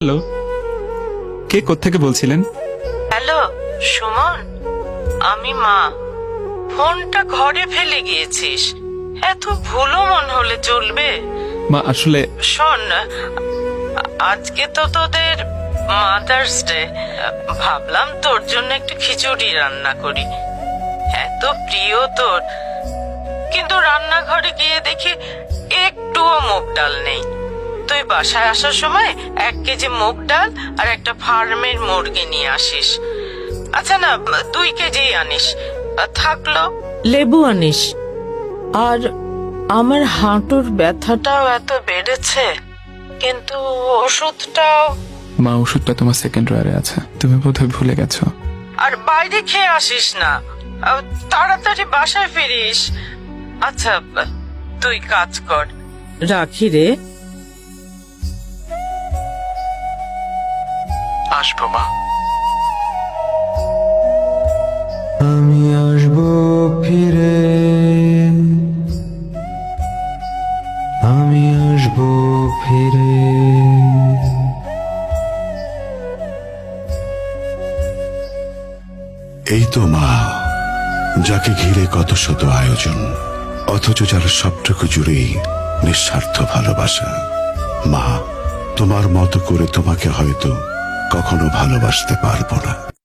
Hello, কে কোত্থেকে বলছিলেন? Hello Suman, আমি মা। ফোনটা ঘরে ফেলে গিয়েছিস, এত ভুলো মন হলে চলবে? মা আসলে শোন, আজকে তো তোদের মাদার্স ডে, ভাবলাম তোর জন্য একটু খিচুড়ি রান্না করি, এত প্রিয় তোর। কিন্তু রান্নাঘরে গিয়ে দেখি একটুও মুগ ডাল নেই। তুই বাসায় আসার সময় 1 কেজি মুগ ডাল আর একটা ফার্মের মুরগি নিয়ে আসিস। আচ্ছা না, 2 কেজি আনিস। থাকলো লেবু আনিস। আর আমার হাঁটুর ব্যথাটাও এত বেড়েছে, কিন্তু ওষুধটাও। মা, ওষুধটা তোমার সেকেন্ড ড্রয়ারে আছে, তুমি বোধহয় ভুলে গেছো। আর বাইরে খেয়ে আসিস না, তাড়াতাড়ি বাসায় ফিরিস। আচ্ছা তুই কাজ কর, রাখি রে। আসবো মা। আমি আসবো ফিরে, আমি আসবো ফিরে। এই তো মা, যাকে ঘিরে কত শত আয়োজন, অথচ যার সবটুকু জুড়েই নিঃস্বার্থ ভালোবাসা। মা, তোমার মতো করে তোমাকে হয়তো কখনো ভালোবাসতে পারবো না।